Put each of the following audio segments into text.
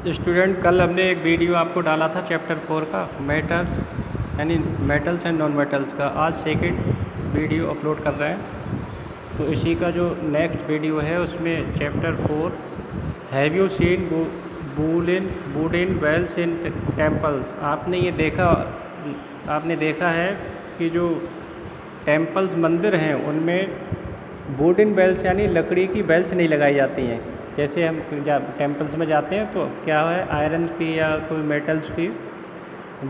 Student, कल हमने एक वीडियो आपको डाला था चैप्टर 4 का मैटर यानी मेटल्स एंड नॉन मेटल्स का। आज सेकंड वीडियो अपलोड कर रहे हैं। तो इसी का जो नेक्स्ट वीडियो है उसमें chapter 4 have you seen wooden bells in temples. आपने देखा है कि जो टेम्पल्स मंदिर हैं उनमें वुडन बेल्स यानी लकड़ी की बेल्स नहीं लगाई जाती हैं। जैसे हम टेम्पल्स में जाते हैं तो क्या है, आयरन की या कोई मेटल्स की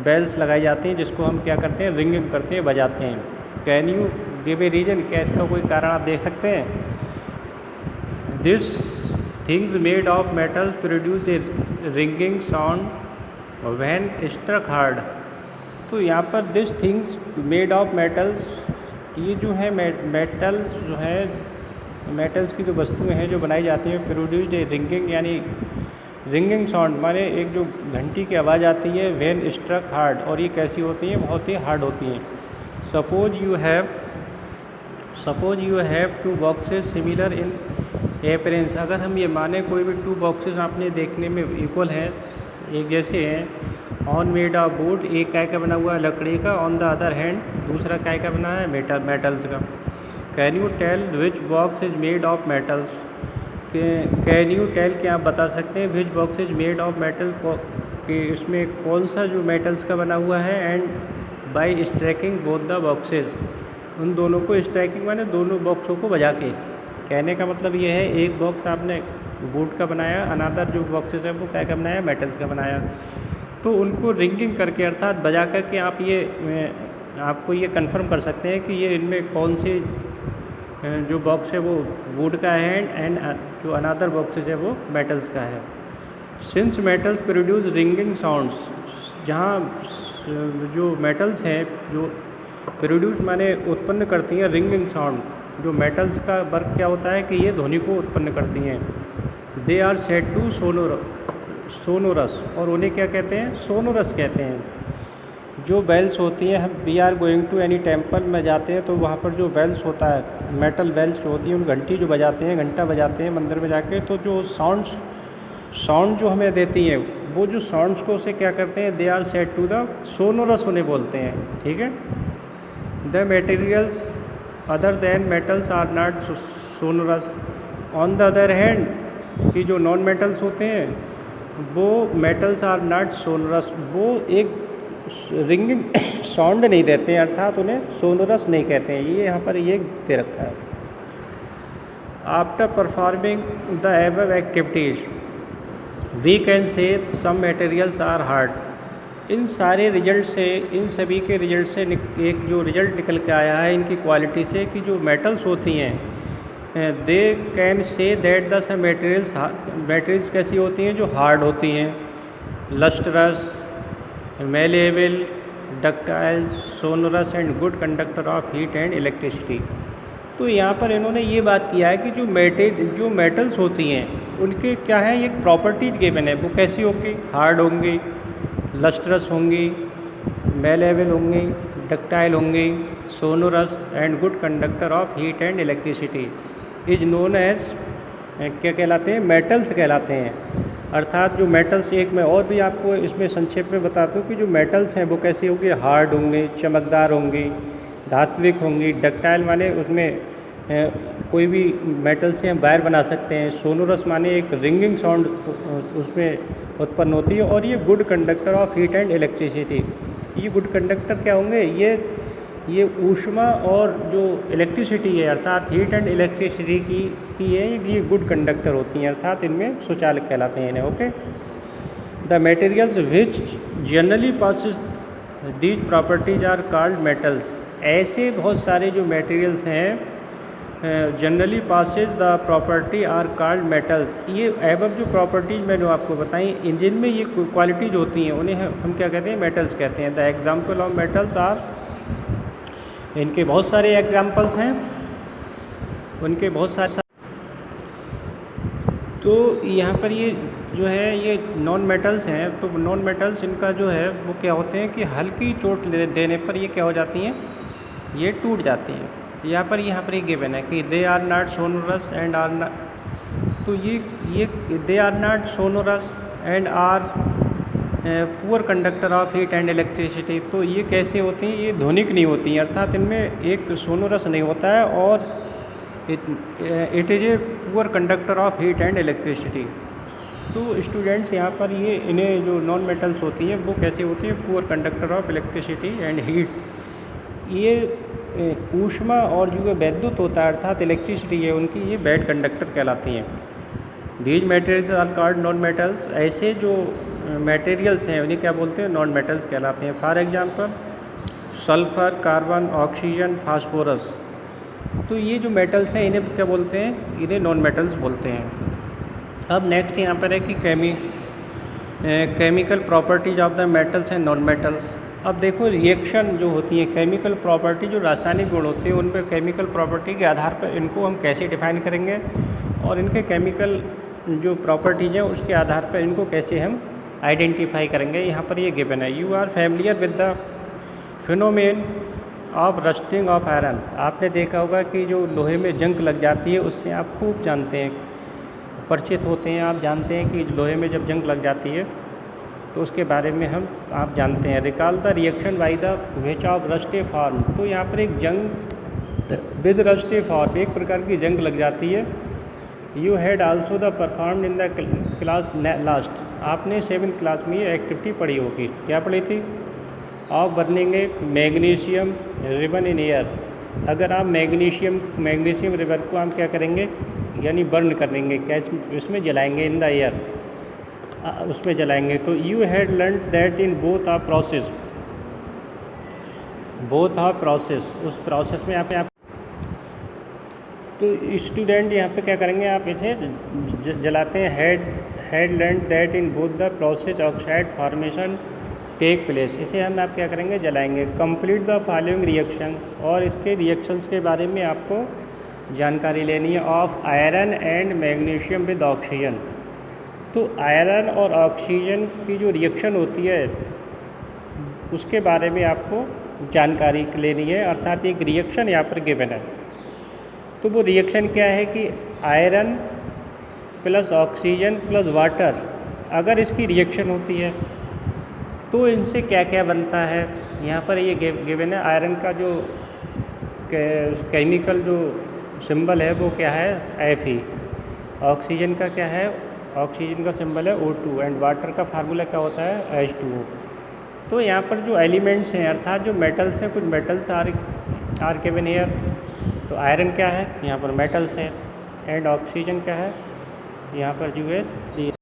बेल्स लगाई जाती हैं जिसको हम क्या करते हैं, रिंगिंग करते हैं, बजाते हैं। Can you give a reason? क्या इसका कोई कारण आप दे सकते हैं? This things made of metals produce a ringing sound when struck hard. तो यहाँ पर this things made of metals, ये जो है मेटल जो है, मेटल्स की जो वस्तुएं हैं जो बनाई जाती हैं, प्रोड्यूस्ड ए रिंगिंग यानी रिंगिंग साउंड माने एक जो घंटी की आवाज़ आती है, व्हेन स्ट्रक हार्ड। और ये कैसी होती हैं? बहुत ही हार्ड होती हैं। Suppose you have two boxes similar in appearance. अगर हम ये माने कोई भी टू बॉक्सेस आपने देखने में इक्वल हैं, एक जैसे हैं, ऑन मेड ऑफ वुड, एक काय का बना हुआ है लकड़ी का, ऑन द अदर हैंड दूसरा काय का बना है मेटल्स का। Can you tell which box is made of metals? Can you tell, क्या आप बता सकते हैं which box is made of metal कि इसमें कौन सा जो मेटल्स का बना हुआ है। And by striking both the boxes, उन दोनों को स्ट्राइकिंग माने दोनों बॉक्सों को बजा के। कहने का मतलब ये है, एक बॉक्स आपने वुड का बनाया, अनादर जो बॉक्सेस है वो क्या का बनाया, मेटल्स का बनाया। तो उनको रिंगिंग करके अर्थात बजा करके आपको ये कंफर्म कर सकते हैं कि ये इनमें कौन सी जो बॉक्स है वो वुड का है एंड जो अनादर बॉक्सेस है वो मेटल्स का है। Since metals produce ringing sounds, जहाँ जो मेटल्स हैं जो प्रोड्यूस माने उत्पन्न करती हैं रिंगिंग साउंड। जो मेटल्स का वर्क क्या होता है कि ये ध्वनि को उत्पन्न करती हैं। They are said to sonorous, और उन्हें क्या कहते हैं? सोनोरस कहते हैं। जो बेल्स होती हैं, हम we are going to any temple में जाते हैं तो वहाँ पर जो बेल्स होता है, मेटल बेल्स जो होती हैं, उन घंटी जो बजाते हैं, घंटा बजाते हैं मंदिर में जाके, तो जो साउंड जो हमें देती हैं, वो जो साउंड्स को उसे क्या करते हैं, they are said to the sonorous, उन्हें बोलते हैं। ठीक है। The materials other than metals are not sonorous. On the other hand, कि जो नॉन मेटल्स होते हैं वो मेटल्स आर नॉट सोनोरस, वो एक रिंगिंग साउंड नहीं देते हैं, अर्थात उन्हें सोनोरस नहीं कहते हैं। ये यहाँ पर ये दे रखा है। After performing the above activities we can say some materials are hard. इन सारे रिजल्ट से, इन सभी के रिजल्ट से एक जो रिजल्ट निकल के आया है इनकी क्वालिटी से, कि जो मेटल्स होती हैं, they can say that the some materials कैसी होती हैं, जो हार्ड होती हैं, lustrous, malleable, ductile, sonorous and good conductor of heat and electricity. तो यहाँ पर इन्होंने ये बात किया है कि जो मेटल्स होती हैं उनके क्या है, एक प्रॉपर्टीज गिवन है। वो कैसी होंगी? हार्ड होंगी, लस्ट्रस होंगी, मेलेबल होंगी, डक्टाइल होंगी, sonorous and good conductor of heat and electricity. Is known as, क्या कहलाते हैं? मेटल्स कहलाते हैं। अर्थात जो मेटल्स, एक मैं और भी आपको इसमें संक्षेप में बता दूं कि जो मेटल्स हैं वो कैसी होंगी, हार्ड होंगी, चमकदार होंगी, धात्विक होंगी। डक्टाइल माने उसमें कोई भी मेटल से हम वायर बना सकते हैं। सोनोरस माने एक रिंगिंग साउंड उसमें उत्पन्न होती है। और ये good conductor of heat and electricity, ये गुड कंडक्टर क्या होंगे? ये ऊष्मा और जो इलेक्ट्रिसिटी है, अर्थात हीट एंड इलेक्ट्रिसिटी की है, ये गुड कंडक्टर होती हैं, अर्थात इनमें सुचालक कहलाते हैं इन्हें। Okay. The materials which generally possess these properties are called metals. ऐसे बहुत सारे जो मटेरियल्स हैं generally possess the property are called metals. ये एबव जो प्रॉपर्टीज मैंने आपको बताई, जिनमें ये क्वालिटीज होती हैं उन्हें हम क्या कहते हैं? मेटल्स कहते हैं। The example of metals are, इनके बहुत सारे एग्जाम्पल्स हैं, उनके बहुत सारे। तो यहाँ पर ये जो है ये नॉन मेटल्स हैं। तो नॉन मेटल्स इनका जो है वो क्या होते हैं कि हल्की चोट देने पर ये क्या हो जाती हैं, ये टूट जाती हैं। तो यहाँ पर ये गिवन है कि they are not sonorous and are not, तो ये they are not sonorous and are poor conductor of heat and electricity. तो ये कैसे होती हैं, ये ध्वनिक नहीं होती हैं, अर्थात इनमें एक सोनोरस नहीं होता है, और it is a poor conductor of heat and electricity. तो स्टूडेंट्स यहाँ पर ये इन्हें जो नॉन मेटल्स होती हैं वो कैसे होती हैं, poor conductor of electricity and heat. ये ऊष्मा और जो वैद्युत होता है अर्थात इलेक्ट्रिसिटी है उनकी, ये बैड कंडक्टर कहलाती हैं। These materials are called non metals. ऐसे जो मटेरियल्स हैं उन्हें क्या बोलते हैं, नॉन मेटल्स कहलाते हैं। For example sulphur, carbon, oxygen, phosphorus. तो ये जो मेटल्स हैं इन्हें क्या बोलते हैं, इन्हें नॉन मेटल्स बोलते हैं। अब नेक्स्ट यहाँ पर है कि chemical properties of the metals and non metals. अब देखो रिएक्शन जो होती है, केमिकल प्रॉपर्टी जो रासायनिक गुण होते हैं उन पर केमिकल प्रॉपर्टी के आधार पर इनको हम कैसे डिफाइन करेंगे, और इनके केमिकल जो प्रॉपर्टीज हैं उसके आधार पर इनको कैसे हम आइडेंटिफाई करेंगे। यहाँ पर ये गिवन है, you are familiar with the phenomenon of rusting of iron. आपने देखा होगा कि जो लोहे में जंग लग जाती है उससे आप खूब जानते हैं, परिचित होते हैं, आप जानते हैं कि लोहे में जब जंग लग जाती है तो उसके बारे में आप जानते हैं। Recall the reaction by the which of rust A form. तो यहाँ पर एक जंग विद रस्ट ए फॉर्म, एक प्रकार की जंग लग जाती है। You had also the perform in the class last. आपने 7th क्लास में ये एक्टिविटी पढ़ी होगी। क्या पढ़ी थी, of burning A magnesium ribbon in air. अगर आप मैग्नीशियम रिबन को हम क्या करेंगे, यानी बर्न करेंगे, क्या इसमें जलाएंगे, इन द एयर, उसमें जलाएंगे। तो you had learn that in both of process, उस प्रोसेस में आप तो स्टूडेंट यहाँ पे क्या करेंगे, आप इसे जलाते हैं। Had learn that in both the process oxide formation take place. इसे आप क्या करेंगे, जलाएंगे। कंप्लीट द फॉलोइंग रिएक्शंस, और इसके रिएक्शंस के बारे में आपको जानकारी लेनी है। Of iron and magnesium with oxygen. तो आयरन और ऑक्सीजन की जो रिएक्शन होती है उसके बारे में आपको जानकारी लेनी है, अर्थात एक रिएक्शन यहाँ पर गिवन है। तो वो रिएक्शन क्या है कि iron plus oxygen plus water, अगर इसकी रिएक्शन होती है तो इनसे क्या क्या बनता है, यहाँ पर ये गिवन है। आयरन का जो केमिकल जो सिंबल है वो क्या है, Fe। ऑक्सीजन का क्या है, ऑक्सीजन का सिंबल है O2, एंड वाटर का फार्मूला क्या होता है, H2O। तो यहाँ पर जो एलिमेंट्स हैं अर्थात जो मेटल्स हैं, कुछ मेटल्स आर गिवन हियर। तो आयरन क्या है, यहाँ पर मेटल्स है, एंड ऑक्सीजन क्या है, यहाँ पर जो है